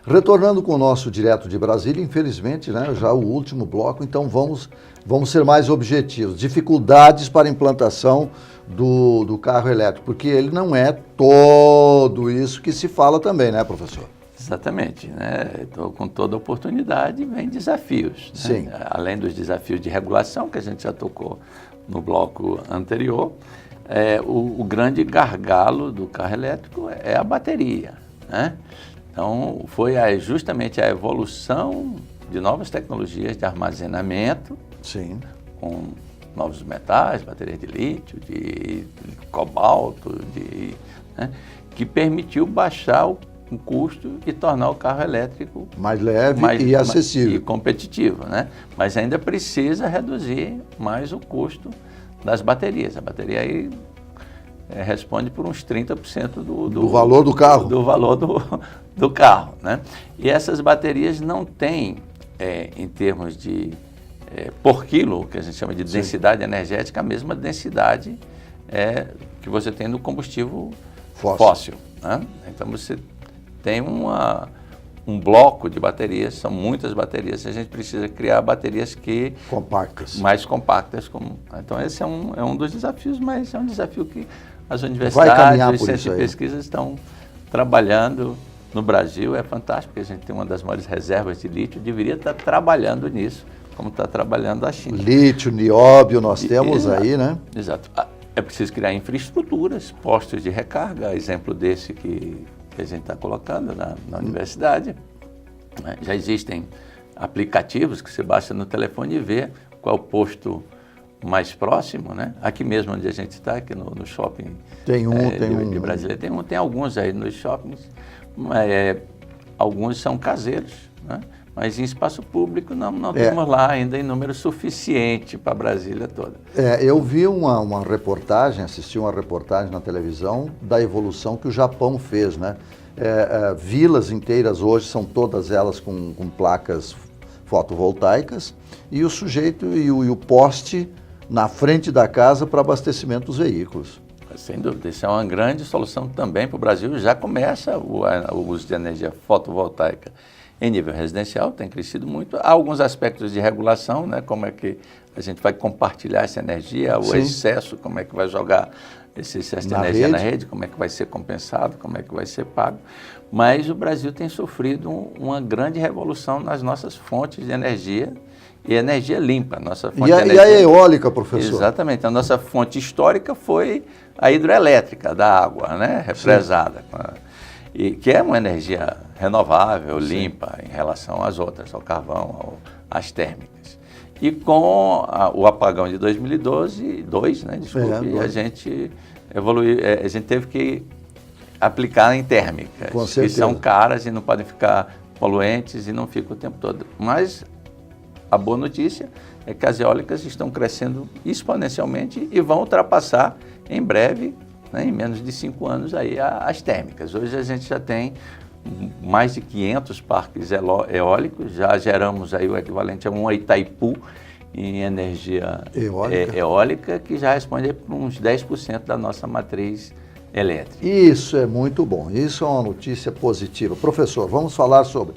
Retornando com o nosso Direto de Brasília, infelizmente, né, já o último bloco, então vamos ser mais objetivos. Dificuldades para a implantação do carro elétrico, porque ele não é todo isso que se fala também, né, professor? Exatamente, né? Então, com toda oportunidade vem desafios. Sim. Né? Além dos desafios de regulação, que a gente já tocou no bloco anterior, o grande gargalo do carro elétrico é a bateria, né? Então, foi justamente a evolução de novas tecnologias de armazenamento, Sim, com novos metais, baterias de lítio, de cobalto, né, que permitiu baixar o custo e tornar o carro elétrico mais leve e acessível. E competitivo, né? Mas ainda precisa reduzir mais o custo das baterias. A bateria aí responde por uns 30% do valor do carro. Do valor do carro, né? E essas baterias não têm, em termos de por quilo, que a gente chama de densidade energética, a mesma densidade que você tem no combustível fóssil, né? Então você tem um bloco de baterias, são muitas baterias, a gente precisa criar baterias mais compactas. Então esse é um dos desafios, mas é um desafio que as universidades e os centros de pesquisa estão trabalhando no Brasil. É fantástico, porque a gente tem uma das maiores reservas de lítio, deveria estar trabalhando nisso, como está trabalhando a China. Lítio, nióbio, nós temos aí, né? Exato. É preciso criar infraestruturas, postos de recarga, exemplo desse que a gente está colocando na universidade. Já existem aplicativos que você baixa no telefone e vê qual é o posto mais próximo, né? Aqui mesmo onde a gente está, aqui no shopping de Brasília, tem alguns aí nos shoppings, alguns são caseiros, né? Mas em espaço público não temos lá ainda em número suficiente para Brasília toda. Eu vi uma reportagem, assisti uma reportagem na televisão da evolução que o Japão fez, né? Vilas inteiras hoje são todas elas com placas fotovoltaicas e o sujeito e o poste na frente da casa para abastecimento dos veículos. Sem dúvida, isso é uma grande solução também para o Brasil. Já começa o uso de energia fotovoltaica em nível residencial, tem crescido muito. Há alguns aspectos de regulação, né? Como é que a gente vai compartilhar essa energia, o excesso, como é que vai jogar esse excesso de energia na rede, como é que vai ser compensado, como é que vai ser pago. Mas o Brasil tem sofrido uma grande revolução nas nossas fontes de energia e energia limpa. Nossa fonte de energia... E a eólica, professor? Exatamente. A nossa fonte histórica foi a hidrelétrica da água, né? Represada. E que é uma energia renovável, limpa, em relação às outras, ao carvão, às térmicas. E com o apagão de 2012, a gente evoluiu, a gente teve que aplicar em térmicas, que são caras e não podem ficar poluentes e não ficam o tempo todo. Mas a boa notícia é que as eólicas estão crescendo exponencialmente e vão ultrapassar em breve, né, em menos de 5 anos, aí, as térmicas. Hoje a gente já tem mais de 500 parques eólicos, já geramos aí o equivalente a um Itaipu em energia eólica, que já responde por uns 10% da nossa matriz elétrica. Isso é muito bom, isso é uma notícia positiva. Professor, vamos falar sobre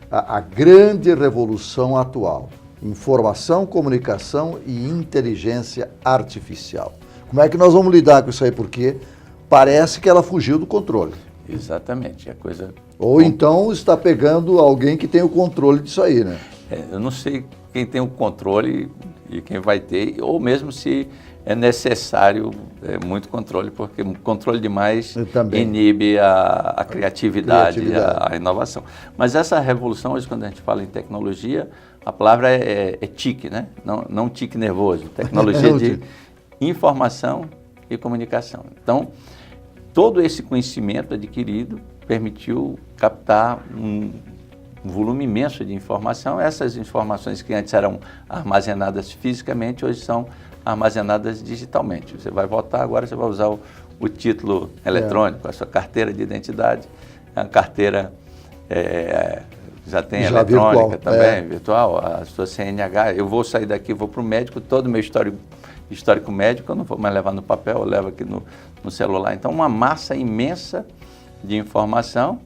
a grande revolução atual, informação, comunicação e inteligência artificial. Como é que nós vamos lidar com isso aí? Porque parece que ela fugiu do controle. Exatamente, a coisa... Ou então está pegando alguém que tem o controle disso aí, né? Eu não sei quem tem o controle e quem vai ter, ou mesmo se é necessário muito controle, porque controle demais inibe a criatividade, a inovação. Mas essa revolução, hoje quando a gente fala em tecnologia, a palavra é TIC, né? Não tique nervoso, tecnologia de informação e comunicação. Então, todo esse conhecimento adquirido permitiu captar um volume imenso de informação. Essas informações que antes eram armazenadas fisicamente, hoje são armazenadas digitalmente. Você vai votar, agora você vai usar o título eletrônico, a sua carteira de identidade, a carteira já tem eletrônica virtual, também, virtual, a sua CNH. Eu vou sair daqui, vou para o médico, todo o meu histórico médico, eu não vou mais levar no papel, eu levo aqui no celular. Então, uma massa imensa de informação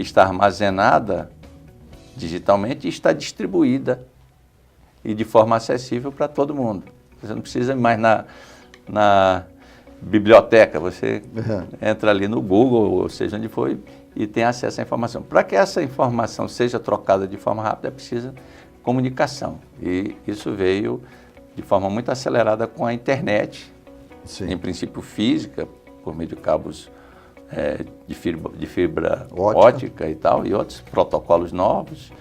está armazenada digitalmente e está distribuída e de forma acessível para todo mundo. Você não precisa ir mais na biblioteca, você entra ali no Google, ou seja onde for, e tem acesso à informação. Para que essa informação seja trocada de forma rápida, precisa comunicação. E isso veio de forma muito acelerada com a internet, em princípio física, por meio de cabos de fibra ótica e tal, e outros protocolos novos,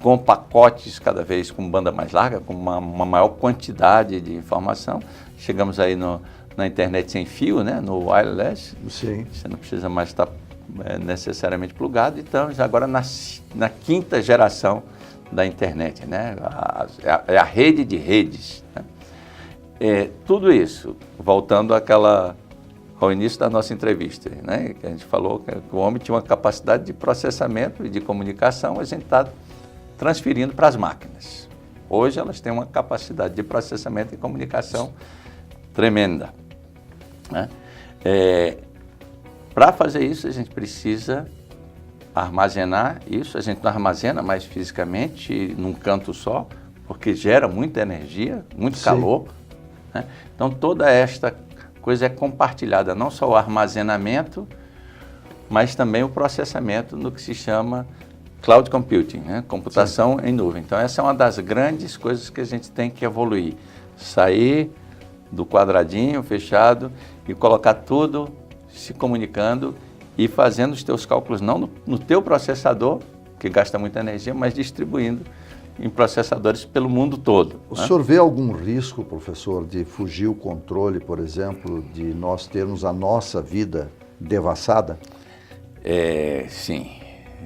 com pacotes cada vez com banda mais larga, com uma maior quantidade de informação. Chegamos aí na internet sem fio, né, no wireless. Sim. Você não precisa mais estar necessariamente plugado. Então, agora na quinta geração da internet, né, a rede de redes. Né? Tudo isso, voltando ao início da nossa entrevista, né, que a gente falou que o homem tinha uma capacidade de processamento e de comunicação, a gente está transferindo para as máquinas. Hoje elas têm uma capacidade de processamento e comunicação tremenda. Né? Para fazer isso, a gente precisa armazenar isso. A gente não armazena mais fisicamente num canto só, porque gera muita energia, muito calor. Né? Então, toda esta coisa é compartilhada, não só o armazenamento, mas também o processamento no que se chama cloud computing, né? Computação em nuvem. Então, essa é uma das grandes coisas que a gente tem que evoluir. Sair do quadradinho fechado e colocar tudo se comunicando e fazendo os teus cálculos não no teu processador, que gasta muita energia, mas distribuindo em processadores pelo mundo todo. O senhor vê algum risco, professor, de fugir o controle, por exemplo, de nós termos a nossa vida devassada? Sim.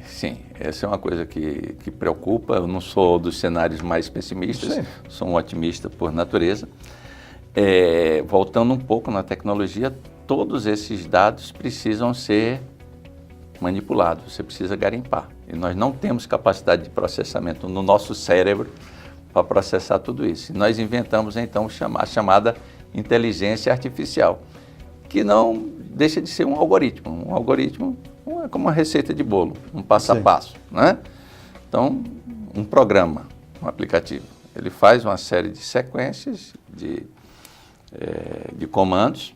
Sim, essa é uma coisa que preocupa. Eu não sou dos cenários mais pessimistas, sou um otimista por natureza. Voltando um pouco na tecnologia, todos esses dados precisam ser manipulados, você precisa garimpar. E nós não temos capacidade de processamento no nosso cérebro para processar tudo isso. E nós inventamos, então, a chamada inteligência artificial, que não deixa de ser um algoritmo. Um algoritmo é como uma receita de bolo, um passo a passo, né? Então, um programa, um aplicativo, ele faz uma série de sequências de comandos,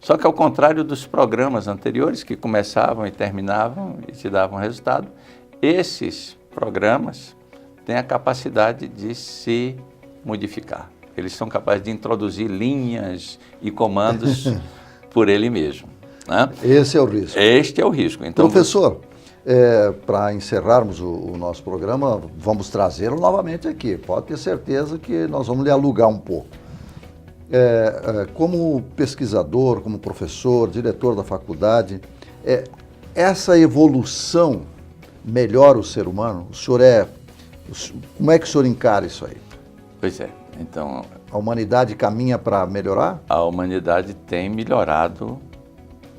só que ao contrário dos programas anteriores que começavam e terminavam e te davam resultado, esses programas têm a capacidade de se modificar. Eles são capazes de introduzir linhas e comandos por ele mesmo. Né? Esse é o risco. Este é o risco. Então, professor, para encerrarmos o nosso programa, vamos trazê-lo novamente aqui. Pode ter certeza que nós vamos lhe alugar um pouco. Como pesquisador, como professor, diretor da faculdade, essa evolução melhora o ser humano? Como é que o senhor encara isso aí? Pois é. Então, a humanidade caminha para melhorar? A humanidade tem melhorado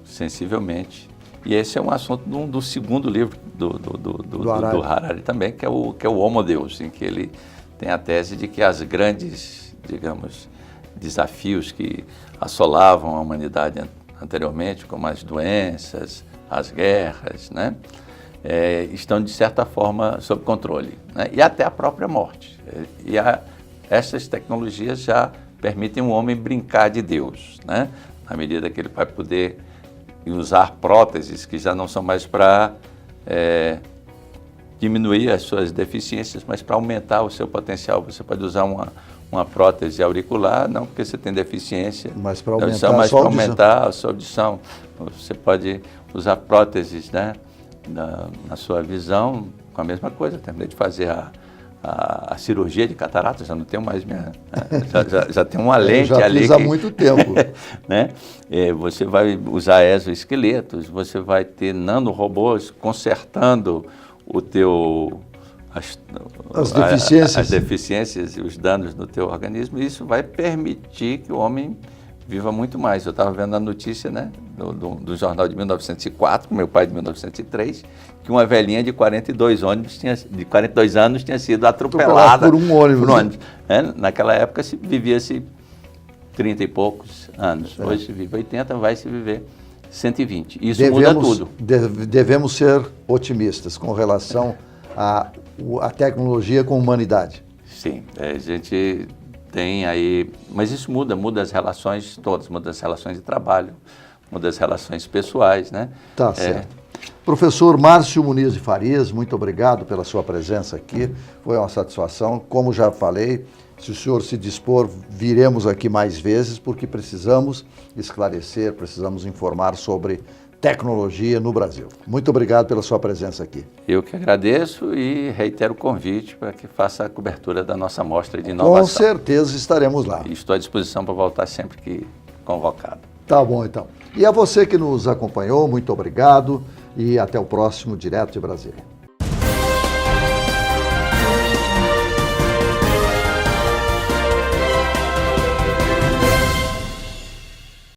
sensivelmente. E esse é um assunto do segundo livro do Harari também, que é o Homo Deus, em que ele tem a tese de que as grandes, digamos, desafios que assolavam a humanidade anteriormente, como as doenças, as guerras, né, estão, de certa forma, sob controle, né, e até a própria morte. Essas tecnologias já permitem o homem brincar de Deus, né, na medida que ele vai poder usar próteses que já não são mais para diminuir as suas deficiências, mas para aumentar o seu potencial. Você pode usar uma prótese auricular, não porque você tem deficiência, mas para aumentar a sua audição. Você pode usar próteses, né, na sua visão, com a mesma coisa. Terminei de fazer a cirurgia de catarata, já não tenho mais já tem uma lente ali. Já fiz há muito tempo. Né? Você vai usar exoesqueletos, você vai ter nanorobôs consertando as deficiências e os danos no teu organismo, e isso vai permitir que o homem viva muito mais. Eu estava vendo a notícia, né, do jornal de 1904, com meu pai de 1903, que uma velhinha de 42 anos tinha sido atropelada por um ônibus. Naquela época vivia-se 30 e poucos anos. Hoje se vive 80, vai se viver 120. Isso muda tudo. Devemos ser otimistas com relação à tecnologia com a humanidade. Sim, a gente tem aí, mas isso muda as relações todas, muda as relações de trabalho, muda as relações pessoais, né? Tá certo. Professor Márcio Muniz de Farias, muito obrigado pela sua presença aqui, foi uma satisfação. Como já falei, se o senhor se dispor, viremos aqui mais vezes, porque precisamos esclarecer, precisamos informar sobre tecnologia no Brasil. Muito obrigado pela sua presença aqui. Eu que agradeço e reitero o convite para que faça a cobertura da nossa mostra de inovação. Com certeza estaremos lá. E estou à disposição para voltar sempre que convocado. Tá bom, então. E a você que nos acompanhou, muito obrigado e até o próximo Direto de Brasília.